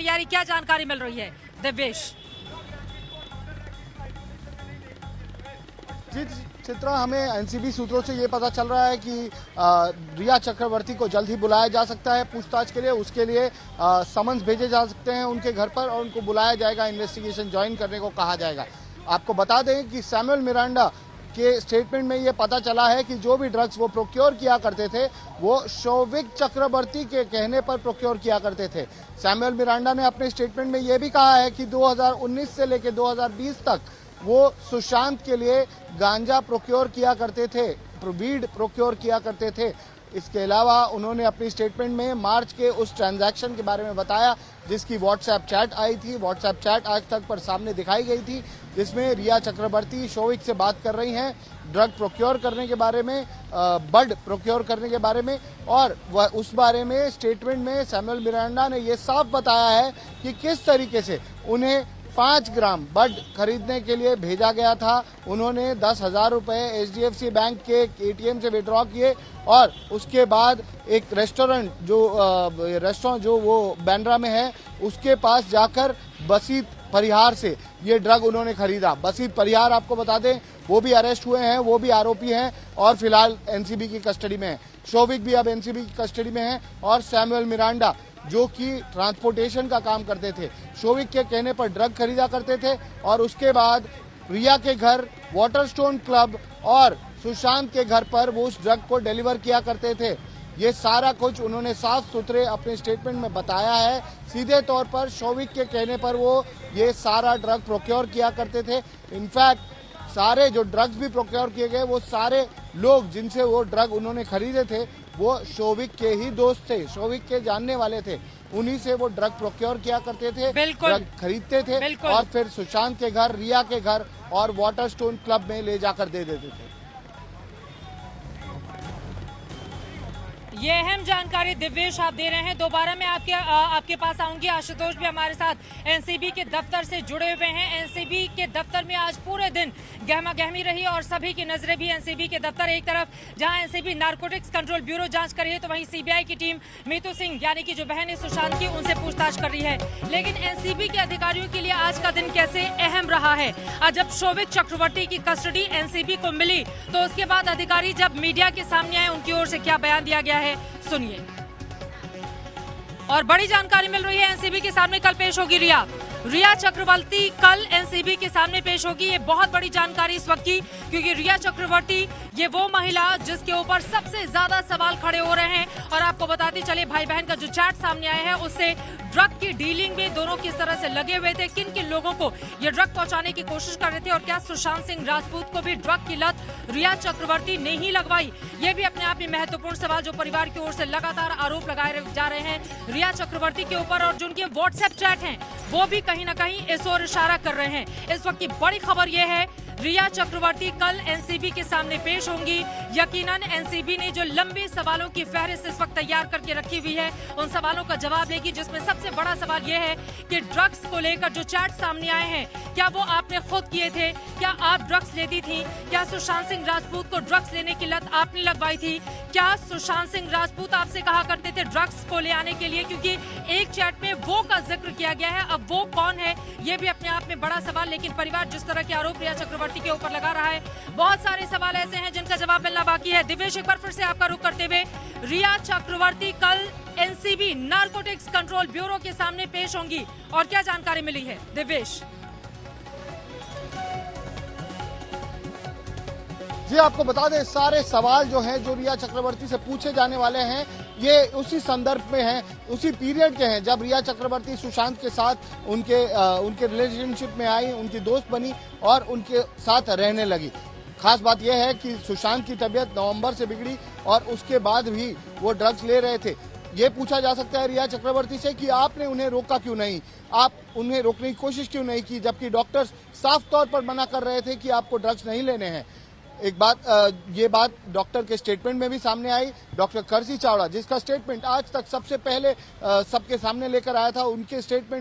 तैयारी क्या जानकारी मिल रही है दिव्येश? जी चित्रा, हमें एनसीबी सूत्रों से ये पता चल रहा है कि रिया चक्रवर्ती को जल्द ही बुलाया जा सकता है पूछताछ के लिए। उसके लिए समन्स भेजे जा सकते हैं उनके घर पर और उनको बुलाया जाएगा, इन्वेस्टिगेशन ज्वाइन करने को कहा जाएगा। आपको बता दें कि सैमुअल मिरांडा के स्टेटमेंट में ये पता चला है कि जो भी ड्रग्स वो प्रोक्योर किया करते थे वो शौविक चक्रवर्ती के कहने पर प्रोक्योर किया करते थे। सैमुअल मिरांडा ने अपने स्टेटमेंट में ये भी कहा है कि 2019 से लेकर 2020 तक वो सुशांत के लिए गांजा प्रोक्योर किया करते थे, वीड प्रोक्योर किया करते थे। इसके अलावा उन्होंने अपनी स्टेटमेंट में मार्च के उस ट्रांजैक्शन के बारे में बताया जिसकी व्हाट्सएप चैट आई थी। व्हाट्सएप चैट आज तक पर सामने दिखाई गई थी जिसमें रिया चक्रवर्ती शौविक से बात कर रही हैं ड्रग प्रोक्योर करने के बारे में, बड प्रोक्योर करने के बारे में। और उस बारे में स्टेटमेंट में सैमुअल मिरांडा ने यह साफ बताया है कि किस तरीके से उन्हें 5 ग्राम बड खरीदने के लिए भेजा गया था। उन्होंने 10,000 रुपये HDFC बैंक के ATM से विड्रॉ किए और उसके बाद एक रेस्टोरेंट जो वो बांद्रा में है उसके पास जाकर बसीत परिहार से ये ड्रग उन्होंने खरीदा। बसीत परिहार आपको बता दें वो भी अरेस्ट हुए हैं, वो भी आरोपी हैं और फिलहाल एनसीबी की कस्टडी में है। शौविक भी अब एनसीबी की कस्टडी में है और सैमुअल मिरांडा जो कि ट्रांसपोर्टेशन का काम करते थे, शौविक के कहने पर ड्रग खरीदा करते थे और उसके बाद रिया के घर, वाटरस्टोन क्लब और सुशांत के घर पर वो उस ड्रग को डिलीवर किया करते थे। ये सारा कुछ उन्होंने साफ सुथरे अपने स्टेटमेंट में बताया है। सीधे तौर पर शौविक के कहने पर वो ये सारा ड्रग प्रोक्योर किया करते थे। इनफैक्ट सारे जो ड्रग्स भी प्रोक्योर किए गए वो सारे लोग जिनसे वो ड्रग उन्होंने खरीदे थे वो शौविक के ही दोस्त थे, शौविक के जानने वाले थे। उन्हीं से वो ड्रग प्रोक्योर किया करते थे, ड्रग खरीदते थे और फिर सुशांत के घर, रिया के घर और वाटरस्टोन क्लब में ले जाकर दे देते थे। ये अहम जानकारी दिव्येश आप दे रहे हैं। दोबारा मैं आपके पास आऊंगी। आशुतोष भी हमारे साथ एनसीबी के दफ्तर से जुड़े हुए हैं। एनसीबी के दफ्तर में आज पूरे दिन गहमा गहमी रही और सभी की नजरें भी एनसीबी के दफ्तर एक तरफ जहां एनसीबी नारकोटिक्स कंट्रोल ब्यूरो जांच कर रही है तो वहीं सीबीआई की टीम मीतू सिंह यानी कि जो बहन है सुशांत की उनसे पूछताछ कर रही है। लेकिन एनसीबी के अधिकारियों के लिए आज का दिन कैसे अहम रहा है? जब शौविक चक्रवर्ती की कस्टडी एनसीबी को मिली तो उसके बाद अधिकारी जब मीडिया के सामने आए उनकी ओर से क्या बयान दिया गया है सुनिए। और बड़ी जानकारी मिल रही है एनसीबी के सामने कल पेश होगी रिया चक्रवर्ती कल एनसीबी के सामने पेश होगी। ये बहुत बड़ी जानकारी इस वक्त की क्योंकि रिया चक्रवर्ती ये वो महिला जिसके ऊपर सबसे ज्यादा सवाल खड़े हो रहे हैं। और आपको बताते चले भाई बहन का जो चैट सामने आया है उससे ड्रग की डीलिंग में दोनों किस तरह से लगे हुए थे, किन किन लोगों को ये ड्रग पहुंचाने की कोशिश कर रहे थे और क्या सुशांत सिंह राजपूत को भी ड्रग की लत रिया चक्रवर्ती ने ही लगवाई। ये भी अपने आप में महत्वपूर्ण सवाल जो परिवार की ओर से लगातार आरोप लगाए जा रहे हैं रिया चक्रवर्ती के ऊपर। और जो उनके व्हाट्सएप चैट हैं वो भी कहीं ना कहीं इस ओर इशारा कर रहे हैं। इस वक्त की बड़ी खबर यह है रिया चक्रवर्ती कल एनसीबी के सामने पेश होंगी। यकीनन एनसीबी ने जो लंबे सवालों की फहरिस्त इस वक्त तैयार करके रखी हुई है उन सवालों का जवाब देगी, जिसमें सबसे बड़ा सवाल यह है कि ड्रग्स को लेकर जो चैट सामने आए हैं क्या वो आपने खुद किए थे, क्या आप ड्रग्स लेती थी, क्या सुशांत सिंह राजपूत को ड्रग्स लेने की लत आपने लगवाई थी, क्या सुशांत सिंह राजपूत आपसे कहा करते थे ड्रग्स को ले आने के लिए, क्योंकि एक चैट में वो का जिक्र किया गया है। अब वो कौन है ये भी अपने आप में बड़ा सवाल। लेकिन परिवार जिस तरह के आरोप रिया चक्रवर्ती के ऊपर लगा रहा है बहुत सारे सवाल ऐसे हैं जिनका जवाब मिलना बाकी है। दिव्येश एक बार फिर से आपका रुख करते हुए रिया चक्रवर्ती कल एनसीबी नारकोटिक्स कंट्रोल ब्यूरो के सामने पेश होंगी और क्या जानकारी मिली है दिव्येश? जी आपको बता दें सारे सवाल जो हैं जो रिया चक्रवर्ती से पूछे जाने वाले हैं ये उसी संदर्भ में हैं, उसी पीरियड के हैं जब रिया चक्रवर्ती सुशांत के साथ उनके रिलेशनशिप में आई, उनकी दोस्त बनी और उनके साथ रहने लगी। खास बात यह है कि सुशांत की तबीयत नवंबर से बिगड़ी और उसके बाद भी वो ड्रग्स ले रहे थे। ये पूछा जा सकता है रिया चक्रवर्ती से कि आपने उन्हें रोका क्यों नहीं, आप उन्हें रोकने की कोशिश क्यों नहीं की, जबकि डॉक्टर्स साफ तौर पर मना कर रहे थे कि आपको ड्रग्स नहीं लेने हैं। ये बात डॉक्टर के स्टेटमेंट में भी सामने आई। डॉक्टर कर्सी चावड़ा जिसका स्टेटमेंट आज तक सबसे पहले सबके सामने लेकर आया था, उनके स्टेटमेंट